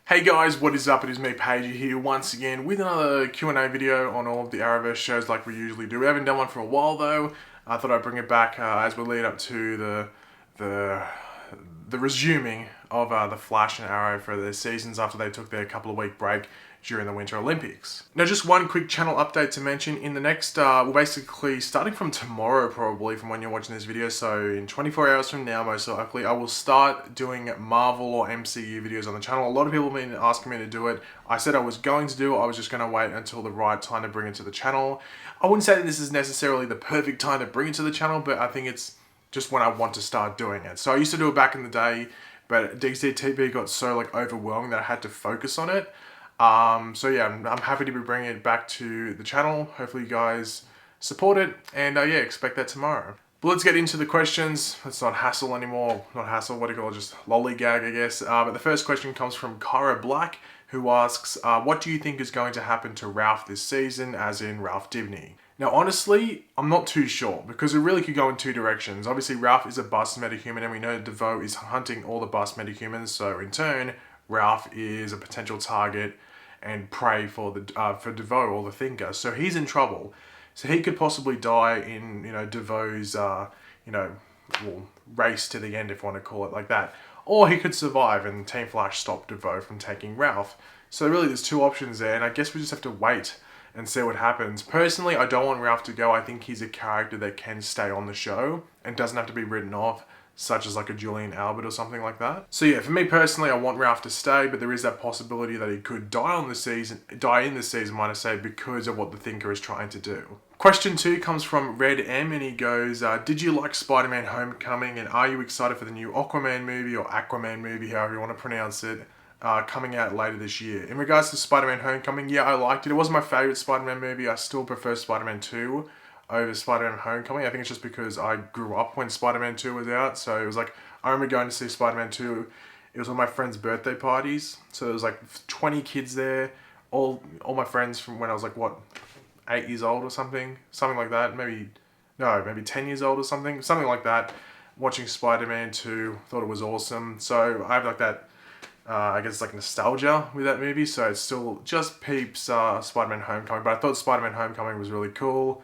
Hey guys, what is up? It is me, Pagey, here once again with another Q&A video on all of the Arrowverse shows like we usually do. We haven't done one for a while though. I thought I'd bring it back as we lead up to the resuming of the Flash and Arrow for their seasons after they took their couple of week break during the Winter Olympics. Now just one quick channel update to mention. In the next, well basically starting from tomorrow probably from when you're watching this video, so in 24 hours from now most likely, I will start doing Marvel or MCU videos on the channel. A lot of people have been asking me to do it. I said I was going to do it, I was just going to wait until the right time to bring it to the channel. I wouldn't say that this is necessarily the perfect time to bring it to the channel, but I think it's just when I want to start doing it. So I used to do it back in the day, but DCTV got so like overwhelming that I had to focus on it. So yeah, I'm happy to be bringing it back to the channel. Hopefully you guys support it, and yeah, expect that tomorrow. But let's get into the questions. Let's not hassle anymore. Not hassle, what do you call it? Just lollygag, I guess. But the first question comes from Kyra Black, who asks, what do you think is going to happen to Ralph this season, as in Ralph Dibny? Now, honestly, I'm not too sure, because it really could go in two directions. Obviously, Ralph is a bust metahuman, and we know DeVoe is hunting all the bust metahumans, so in turn, Ralph is a potential target and prey for DeVoe or the Thinker. So he's in trouble. So he could possibly die in, DeVoe's, race to the end, if you want to call it like that. Or he could survive and Team Flash stop DeVoe from taking Ralph. So really there's two options there, and I guess we just have to wait and see what happens. Personally, I don't want Ralph to go. I think he's a character that can stay on the show and doesn't have to be written off, such as like a Julian Albert or something like that. So yeah, for me personally, I want Ralph to stay, but there is that possibility that he could die in the season, might I say, because of what the Thinker is trying to do. Question 2 comes from Red M, and he goes, did you like Spider-Man Homecoming, and are you excited for the new Aquaman movie, or Aquaman movie, however you want to pronounce it, coming out later this year? In regards to Spider-Man Homecoming, yeah, I liked it. It wasn't my favourite Spider-Man movie. I still prefer Spider-Man 2 over Spider-Man Homecoming. I think it's just because I grew up when Spider-Man 2 was out, so it was like, I remember going to see Spider-Man 2, it was one of my friends' birthday parties, so there was like 20 kids there, all my friends from when I was like, what, 8 years old or something like that, maybe 10 years old or something like that, watching Spider-Man 2, thought it was awesome. So I have like that, I guess like nostalgia with that movie, so it still just peeps Spider-Man Homecoming, but I thought Spider-Man Homecoming was really cool,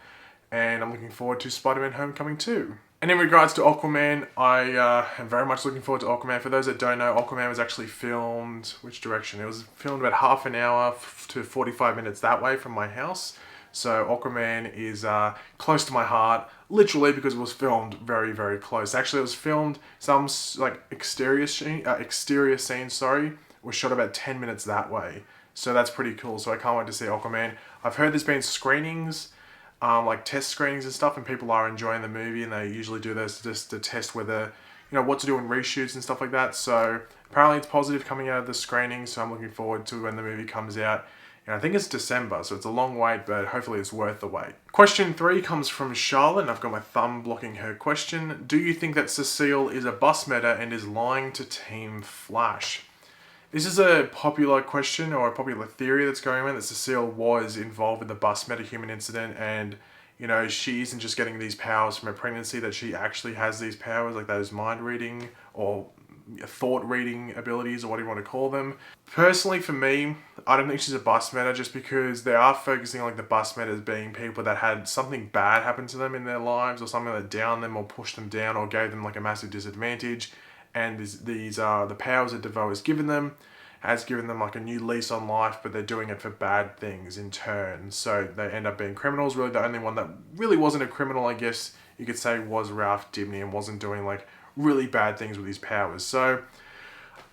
and I'm looking forward to Spider-Man Homecoming too. And in regards to Aquaman, I am very much looking forward to Aquaman. For those that don't know, Aquaman was actually filmed, which direction? It was filmed about half an hour to 45 minutes that way from my house. So Aquaman is close to my heart, literally because it was filmed very, very close. Actually, it was filmed, some like exterior scenes, was shot about 10 minutes that way. So that's pretty cool. So I can't wait to see Aquaman. I've heard there's been screenings, like test screenings and stuff, and people are enjoying the movie, and they usually do this just to test whether, what to do in reshoots and stuff like that. So apparently it's positive coming out of the screening, so I'm looking forward to when the movie comes out. And I think it's December, so it's a long wait, but hopefully it's worth the wait. Question 3 comes from Charlotte, and I've got my thumb blocking her question. Do you think that Cecile is a bus meta and is lying to Team Flash? This is a popular question, or a popular theory that's going around, that Cecile was involved with the bus metahuman incident, and she isn't just getting these powers from her pregnancy, that she actually has these powers, like those mind reading or thought reading abilities, or what do you want to call them. Personally, for me, I don't think she's a bus meta, just because they are focusing on like the bus metas being people that had something bad happen to them in their lives, or something that downed them or pushed them down or gave them like a massive disadvantage, and these are the powers that DeVoe has given them like a new lease on life, but they're doing it for bad things in turn, so they end up being criminals. Really, the only one that really wasn't a criminal, I guess you could say, was Ralph Dibny, and wasn't doing like really bad things with his powers. So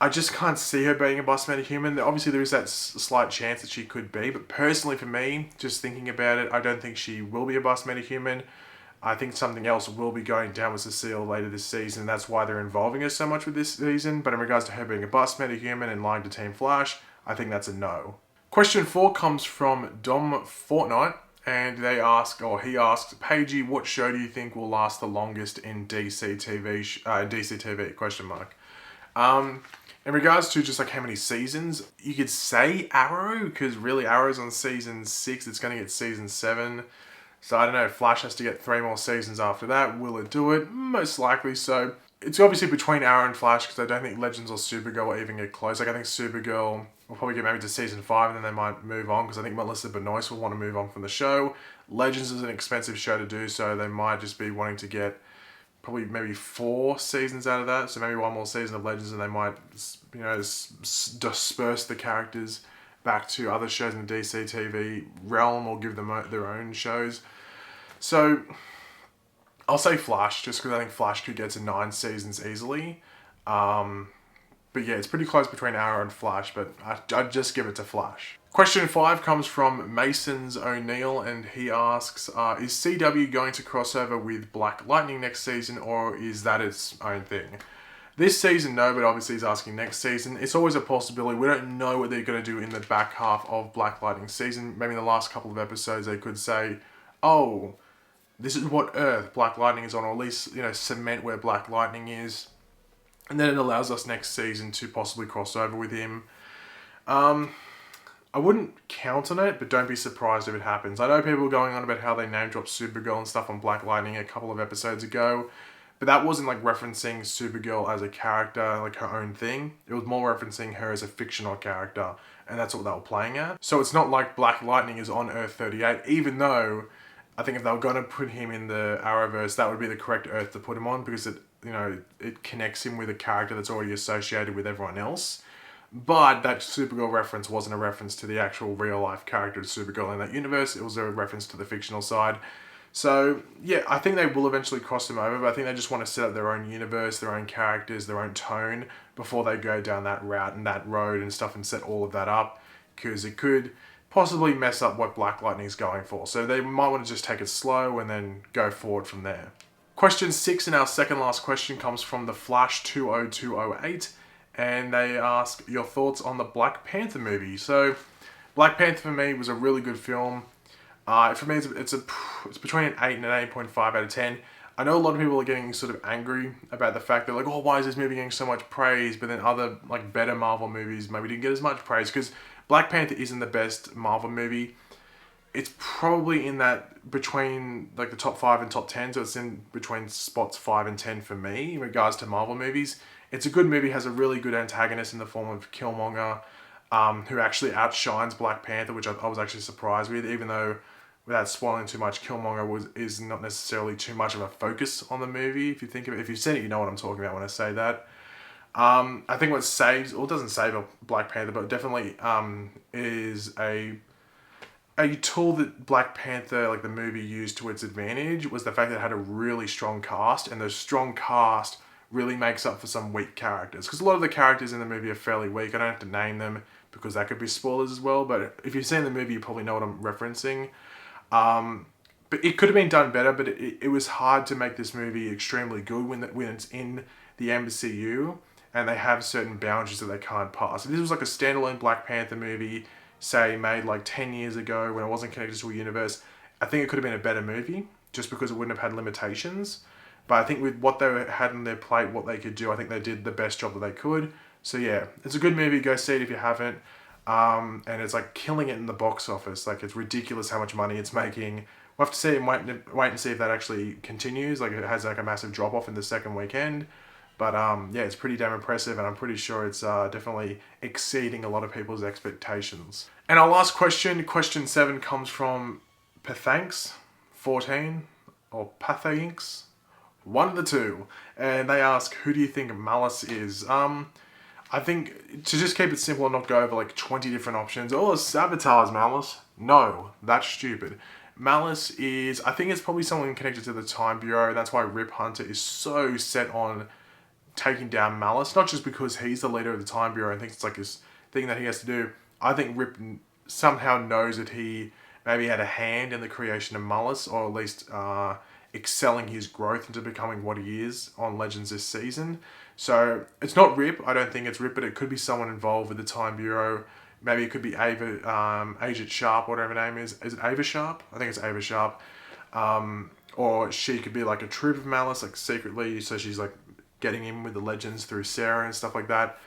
I just can't see her being a bus metahuman. Obviously there is that slight chance that she could be, but personally for me, just thinking about it, I don't think she will be a bus metahuman. I think something else will be going down with Cecile later this season. That's why they're involving her so much with this season. But in regards to her being a bus metahuman and lying to Team Flash, I think that's a no. Question 4 comes from Dom Fortnite, and he asks, Pagey, what show do you think will last the longest in DC TV? Question mark. In regards to just like how many seasons, you could say Arrow, because really Arrow's on season 6, it's going to get season 7. So I don't know, Flash has to get 3 more seasons after that. Will it do it? Most likely so. it's obviously between Arrow and Flash because I don't think Legends or Supergirl will even get close. Like, I think Supergirl will probably get maybe to season 5 and then they might move on because I think Melissa Benoist will want to move on from the show. Legends is an expensive show to do, so they might just be wanting to get probably maybe 4 seasons out of that. So maybe one more season of Legends and they might, disperse the characters back to other shows in the DC TV realm or give them their own shows. So I'll say Flash, just because I think Flash could get to 9 seasons easily. But yeah, it's pretty close between Arrow and Flash, but I'd just give it to Flash. Question 5 comes from Mason's Oneill, and he asks, is CW going to cross over with Black Lightning next season, or is that its own thing? This season, no, but obviously he's asking next season. It's always a possibility. We don't know what they're going to do in the back half of Black Lightning season. Maybe in the last couple of episodes they could say, oh, this is what Earth Black Lightning is on, or at least, cement where Black Lightning is. And then it allows us next season to possibly cross over with him. I wouldn't count on it, but don't be surprised if it happens. I know people are going on about how they name dropped Supergirl and stuff on Black Lightning a couple of episodes ago, but that wasn't like referencing Supergirl as a character, like her own thing. It was more referencing her as a fictional character, and that's what they were playing at. So it's not like Black Lightning is on Earth 38, even though I think if they were going to put him in the Arrowverse, that would be the correct Earth to put him on, because it connects him with a character that's already associated with everyone else. But that Supergirl reference wasn't a reference to the actual real life character of Supergirl in that universe. It was a reference to the fictional side. So yeah, I think they will eventually cross them over, but I think they just want to set up their own universe, their own characters, their own tone before they go down that route and that road and stuff and set all of that up, because it could possibly mess up what Black Lightning is going for. So they might want to just take it slow and then go forward from there. Question 6 and our second last question comes from the Flash 20208, and they ask your thoughts on the Black Panther movie. So Black Panther for me was a really good film. For me, it's between an 8 and an 8.5 out of 10. I know a lot of people are getting sort of angry about the fact that, like, oh, why is this movie getting so much praise? But then other, like, better Marvel movies maybe didn't get as much praise, because Black Panther isn't the best Marvel movie. It's probably in that between, like, the top 5 and top 10, so it's in between spots 5 and 10 for me in regards to Marvel movies. It's a good movie, has a really good antagonist in the form of Killmonger, who actually outshines Black Panther, which I was actually surprised with, even though, without spoiling too much, Killmonger is not necessarily too much of a focus on the movie. If you think of it, if you've seen it, you know what I'm talking about when I say that. I think what saves, or doesn't save Black Panther, but definitely is a tool that Black Panther, like the movie, used to its advantage, was the fact that it had a really strong cast, and the strong cast really makes up for some weak characters. Because a lot of the characters in the movie are fairly weak. I don't have to name them because that could be spoilers as well, but if you've seen the movie, you probably know what I'm referencing. But it could have been done better, but it was hard to make this movie extremely good when it's in the MCU, and they have certain boundaries that they can't pass. If this was like a standalone Black Panther movie, say made like 10 years ago when it wasn't connected to a universe, I think it could have been a better movie, just because it wouldn't have had limitations. But I think with what they had on their plate, what they could do, I think they did the best job that they could. So yeah, it's a good movie. Go see it if you haven't. And it's like killing it in the box office. Like, it's ridiculous how much money it's making. We'll have to see and wait and see if that actually continues. Like, it has like a massive drop off in the second weekend. But yeah, it's pretty damn impressive, and I'm pretty sure it's definitely exceeding a lot of people's expectations. And our last question, question 7, comes from Pathanks14 or Pathanks, one of the two, and they ask, who do you think Malice is? I think, to just keep it simple and not go over like 20 different options, oh, sabotage Malice. No, that's stupid. Malice is, I think it's probably someone connected to the Time Bureau. That's why Rip Hunter is so set on taking down Malice. Not just because he's the leader of the Time Bureau and thinks it's like his thing that he has to do. I think Rip somehow knows that he maybe had a hand in the creation of Malice, or at least excelling his growth into becoming what he is on Legends this season. So it's not Rip. I don't think it's Rip, but it could be someone involved with the Time Bureau. Maybe it could be Agent Sharp, whatever her name is. Is it Ava Sharp? I think it's Ava Sharp. Or she could be like a troop of Malice, like secretly, so she's like getting in with the Legends through Sarah and stuff like that.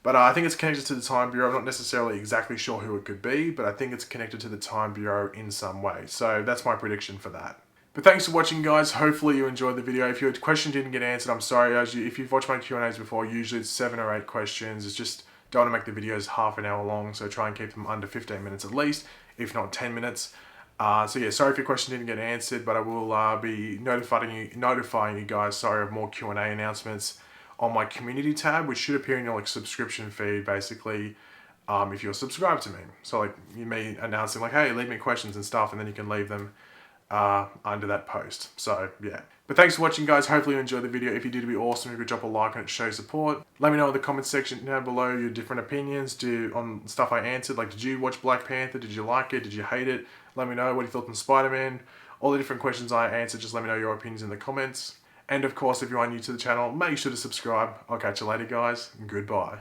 But I think it's connected to the Time Bureau. I'm not necessarily exactly sure who it could be, but I think it's connected to the Time Bureau in some way. So that's my prediction for that. But thanks for watching, guys. Hopefully you enjoyed the video. If your question didn't get answered, I'm sorry. If you've watched my Q&As before, usually it's 7 or 8 questions. It's just don't want to make the videos half an hour long, so try and keep them under 15 minutes at least, if not 10 minutes. So yeah, sorry if your question didn't get answered, but I will be notifying you guys, of more Q&A announcements on my community tab, which should appear in your subscription feed, basically, if you're subscribed to me. So you may announcing hey, leave me questions and stuff, and then you can leave them under that post. So yeah. But thanks for watching, guys. Hopefully you enjoyed the video. If you did, it'd be awesome if you could drop a like and it shows support. Let me know in the comment section down below your different opinions on stuff I answered. Did you watch Black Panther? Did you like it? Did you hate it? Let me know what you thought on Spider-Man. All the different questions I answered, just let me know your opinions in the comments. And of course, if you are new to the channel, make sure to subscribe. I'll catch you later, guys. Goodbye.